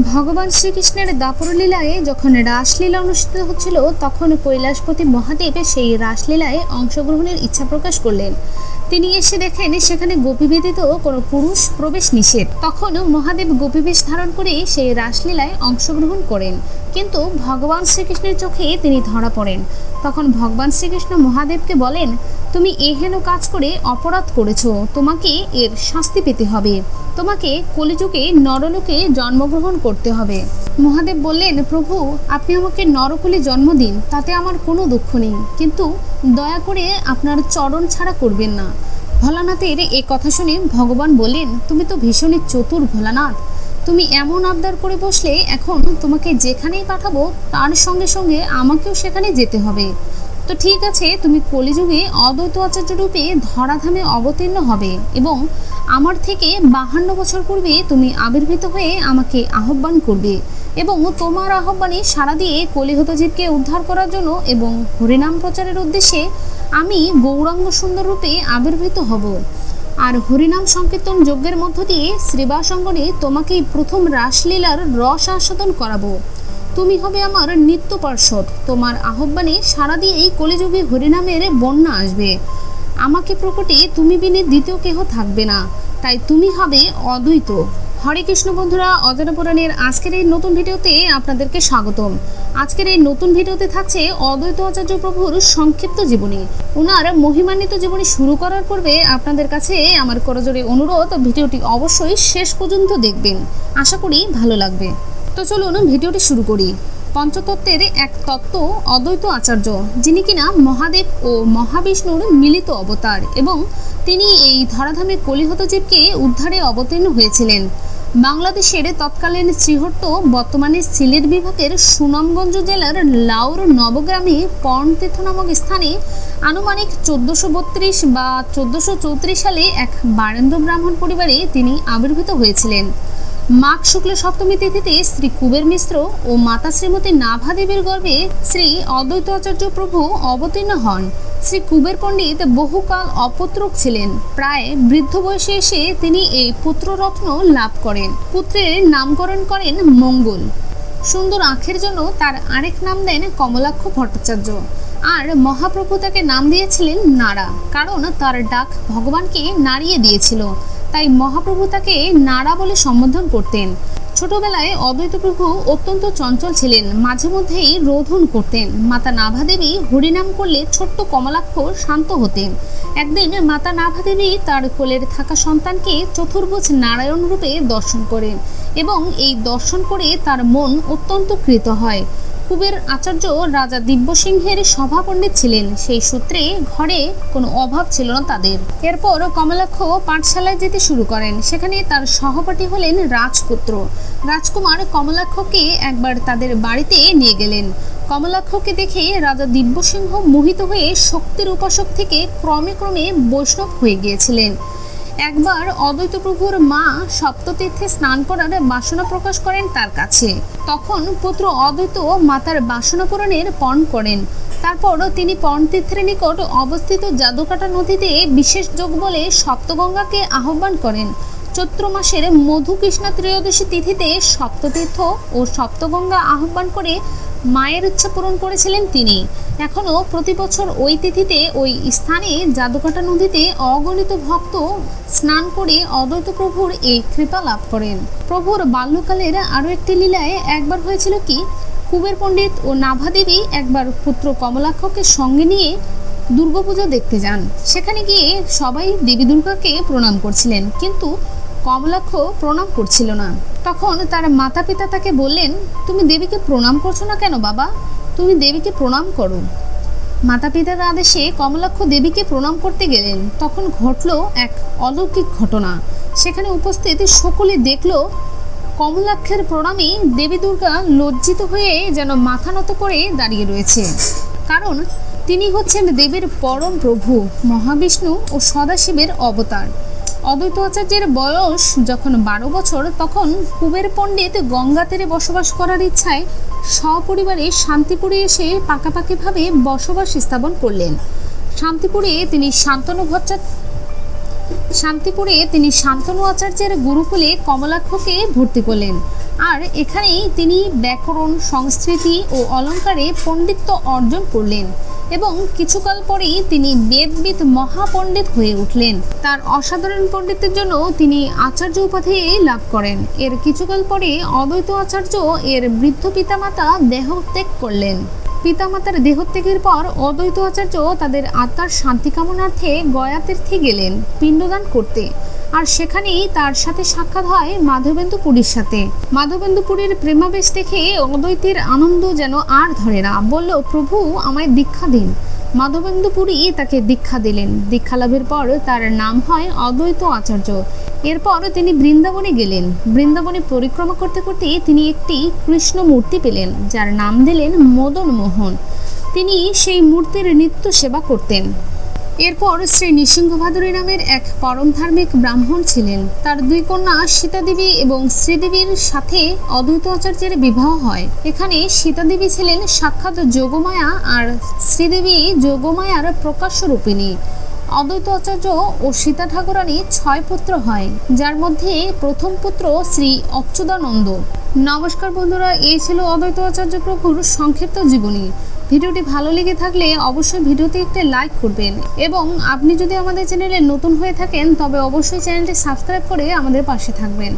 ভগবান শ্রীকৃষ্ণের দাপর লীলায় যখন রাসলীলা অনুষ্ঠিত হচ্ছিল তখন কৈলাসপতি মহাদেব সেই রাসলীলায় অংশগ্রহণের ইচ্ছা প্রকাশ করলেন। তিনি এসে দেখেন সেখানে গোপী ব্যতীত কোনো পুরুষ প্রবেশ নিষেধ। তখন মহাদেব গোপীবেশ ধারণ করে সেই রাসলীলায় অংশগ্রহণ করেন, কিন্তু ভগবান শ্রীকৃষ্ণের চোখে তিনি ধরা পড়েন। তখন ভগবান শ্রীকৃষ্ণ মহাদেবকে বলেন, তুমি এহেন কাজ করে অপরাধ করেছো, তোমাকে এর শাস্তি পেতে হবে, তোমাকে কলিযুগে নরলোকে জন্মগ্রহণ করতে হবে। মহাদেব বললেন, প্রভু আপনি আমাকে নরকুলে জন্ম দিন, তাতে আমার কোনো দুঃখ নেই, কিন্তু দয়া করে আপনার চরণ ছাড়া করবেন না। ভোলানাথের এ কথা শুনে ভগবান বললেন, তুমি তো ভীষণই চতুর ভোলানাথ, তুমি এমন আবদার করে বসলে, এখন তোমাকে যেখানেই পাঠাবো তার সঙ্গে সঙ্গে আমাকেও সেখানে যেতে হবে। তো ঠিক আছে, তুমি কলিযুগে অদ্বৈত আচার্য রূপে ধরাধামে অবতীর্ণ হবে এবং আমার থেকে 52 বছর পূর্বে তুমি আবির্ভূত হয়ে আমাকে আহ্বান করবে এবং তোমার আহ্বানে সাড়া দিয়ে কলিহত জীবকে উদ্ধার করার জন্য এবং হরিনাম প্রচারের উদ্দেশ্যে আমি গৌরাঙ্গ সুন্দর রূপে আবির্ভূত হব। আর হরিনাম সংকীর্তন যজ্ঞের মধ্য দিয়ে শ্রীবাস অঙ্গনে তোমাকেই প্রথম রাসলীলার রস আস্বাদন করাবো। তুমি হবে আমার নিত্য পার্ষদ, তোমার আহ্বানে সাড়া দিয়ে এই কলিযুগে হরিনামের বন্যা আসবে। আমাকে প্রকটে তুমি বিনে দ্বিতীয় কেহ থাকবে না, তাই তুমি হবে অদ্বৈত। হরে কৃষ্ণ বন্ধুরা, অজানা পুরাণের আজকের এই নতুন ভিডিওতে আপনাদেরকে স্বাগতম। আজকের এই নতুন ভিডিওতে থাকছে অদ্বৈত আচার্য প্রভুর সংক্ষিপ্ত জীবনী। ওনার মহিমান্বিত জীবনী শুরু করার পূর্বে আপনাদের কাছে আমার করজোড়ে অনুরোধ, ভিডিওটি অবশ্যই শেষ পর্যন্ত দেখবেন, আশা করি ভালো লাগবে। তো চলুন ভিডিওটি শুরু করি। পঞ্চতত্ত্বের এক তত্ত্ব অদ্বৈত আচার্য, যিনি কিনা মহাদেব ও মহাবিষ্ণুর মিলিত অবতার এবং তিনি এই ধরাধামে কলিহত জীবকে উদ্ধারে অবতীর্ণ হয়েছিলেন। বাংলাদেশের তৎকালীন শ্রীহট্ট, বর্তমানে সিলেট বিভাগের সুনামগঞ্জ জেলার লাউর নবগ্রামে পর্ণতীর্থ নামক স্থানে আনুমানিক 1432 বা 1434 সালে এক বারেন্দ্র ব্রাহ্মণ পরিবারে তিনি আবির্ভূত হয়েছিলেন। মাঘ শুক্ল সপ্তমী তিথিতে শ্রী কুবের মিশ্র ও মাতা শ্রীমতী নাভাদেবীর গর্ভে শ্রী অদ্বৈত আচার্য প্রভু অবতীর্ণ হন। শ্রী কুবের পণ্ডিত বহুকাল অপুত্রক ছিলেন। প্রায় বৃদ্ধ বয়সে এসে তিনি এই পুত্ররত্ন লাভ করেন। পুত্রের নামকরণ করেন মঙ্গল। সুন্দর আঁখের জন্য তার আরেক নাম দেন কমলাক্ষ ভট্টাচার্য। আর মহাপ্রভু তাকে নাম দিয়েছিলেন নারা, কারণ তার ডাক ভগবানকে নাড়িয়ে দিয়েছিল, তাই মহাপ্রভু তাকে নাড়া বলে সম্বোধন করতেন। ছোটবেলায় অদ্বৈত প্রভু অত্যন্ত চঞ্চল ছিলেন, মাঝে মধ্যেই রোধন করতেন। মাতা নাভাদেবী হরিনাম করলে ছোট্ট কমলাক্ষ শান্ত হতেন। একদিন মাতা নাভাদেবী তার কোলের থাকা সন্তানকে চতুর্ভুজ নারায়ণ রূপে দর্শন করেন এবং এই দর্শন করে তার মন অত্যন্ত কৃত হয়। কুবের আচার্য রাজা দিব্যসিংহের সভাপণ্ডিত ছিলেন, সেই সূত্রে ঘরে কোনো অভাব ছিল না তাদের। এরপর কমলাক্ষ পাঠশালায় যেতে শুরু করেন। সেখানে তার সহপাঠী হলেন রাজপুত্র। রাজকুমার কমলাক্ষকে একবার তাদের বাড়িতে নিয়ে গেলেন। কমলাক্ষকে দেখে রাজা দিব্যসিংহ মোহিত হয়ে শক্তির উপাসক থেকে ক্রমে ক্রমে বৈষ্ণব হয়ে গিয়েছিলেন। একবার অদ্বৈত প্রভুর মা সপ্ততীর্থে স্নান করার বাসনা প্রকাশ করেন তার কাছে। তখন পুত্র অদ্বৈত মাতার বাসনা পূরণের পণ করেন। তারপর তিনি পর্ণতীর্থের নিকট অবস্থিত জাদুকাটা নদীতে বিশেষ যোগ বলে সপ্তগঙ্গাকে আহ্বান করেন। চৈত্র মাসের মধুকৃষ্ণা ত্রয়োদশী তিথিতে সপ্ততীর্থ ও সপ্তগঙ্গা আহ্বান করে মায়ের ইচ্ছা পূরণ করেছিলেন তিনি। এখনও প্রতি বছর ওই তিথিতে ওই স্থানে জাদুকাটা নদীতে অগণিত ভক্ত স্নান করে অদ্বৈত প্রভুর এই কৃপা লাভ করেন। প্রভুর বাল্যকালের আরও একটি লীলায় একবার হয়েছিল কি, কুবের পণ্ডিত ও নাভাদেবী একবার পুত্র কমলাক্ষকে সঙ্গে নিয়ে দুর্গাপুজো দেখতে যান। সেখানে গিয়ে সবাই দেবী দুর্গাকে প্রণাম করছিলেন, কিন্তু কমলাক্ষ প্রণাম করছিল না। তখন তার মাতা পিতা তাকে বললেন, তুমি দেবীকে প্রণাম করছো না কেন বাবা, তুমি দেবীকে প্রণাম করো। মাতা পিতার আদেশে কমলাক্ষ দেবীকে প্রণাম করতে গেলেন। তখন ঘটল এক অলৌকিক ঘটনা। সেখানে উপস্থিত সকলে দেখল কমলাক্ষের প্রণামে দেবী দুর্গা লজ্জিত হয়ে যেন মাথা নত করে দাঁড়িয়ে রয়েছে, কারণ তিনি হচ্ছেন দেবীর পরম প্রভু মহাবিষ্ণু ও সদাশিবের অবতার। অদ্বৈত আচার্যের বয়স যখন 12 বছর, তখন কুবের পণ্ডিত গঙ্গা তীরে বসবাস করার ইচ্ছায় সপরিবারে শান্তিপুরে এসে পাকাপাকিভাবে বসবাস স্থাপন করলেন। শান্তিপুরে তিনি শান্তনু আচার্যের গুরুকুলে কমলাক্ষকে ভর্তি করলেন। আর এখানেই তিনি ব্যাকরণ, সংস্কৃতি ও অলঙ্কারে পণ্ডিত্য অর্জন করলেন এবং কিছুকাল পরেই তিনি বেদবিদ মহাপণ্ডিত হয়ে উঠলেন। তার অসাধারণ পণ্ডিতের জন্য তিনি আচার্য উপাধি লাভ করেন। এর কিছুকাল পরে অদ্বৈত আচার্য এর বৃদ্ধ পিতামাতা দেহত্যাগ করলেন। পিতামাতার দেহত্যাগের পর অদ্বৈত আচার্য তাদের আত্মার শান্তি কামনার্থে গয়া তীর্থে গেলেন পিণ্ডদান করতে। আর সেখানেই তার সাথে সাক্ষাৎ হয় মাধবেন্দু পুরীর সাথে। মাধবেন্দু পুরীর প্রেমাবেশ দেখে অদ্বৈতের আনন্দ যেন আর ধরে না, বলল, প্রভু আমায় দীক্ষা দিন। মাধবেন্দু পুরী তাকে দীক্ষা দিলেন। দীক্ষা লাভের পর তার নাম হয় অদ্বৈত আচার্য। এরপর তিনি বৃন্দাবনে গেলেন। বৃন্দাবনে পরিক্রমা করতে করতে তিনি একটি কৃষ্ণ মূর্তি পেলেন, যার নাম দিলেন মদন মোহন। তিনি সেই মূর্তির নিত্য সেবা করতেন। এরপর শ্রী নৃসিংহ ভাদুরী নামের এক পরম ধার্মিক ব্রাহ্মণ ছিলেন। তার দুই কন্যা সীতাদেবী এবং শ্রীদেবীর সাথে অদ্বৈত আচার্যের বিবাহ হয়। এখানে সীতাদেবী ছিলেন সাক্ষাৎ যোগমায়া আর শ্রীদেবী যোগমায়ার প্রকাশ্য রূপিণী। অদ্বৈত আচার্য ও সীতা ঠাকুরানী 6 পুত্র হয়, যার মধ্যে প্রথম পুত্র শ্রী অচ্যুতানন্দ। নমস্কার বন্ধুরা, এই ছিল অদ্বৈত আচার্য প্রভুর সংক্ষিপ্ত জীবনী। ভিডিওটি ভালো লেগে থাকলে অবশ্যই ভিডিওতে একটি লাইক করবেন এবং আপনি যদি আমাদের চ্যানেলে নতুন হয়ে থাকেন তবে অবশ্যই চ্যানেলটি সাবস্ক্রাইব করে আমাদের পাশে থাকবেন।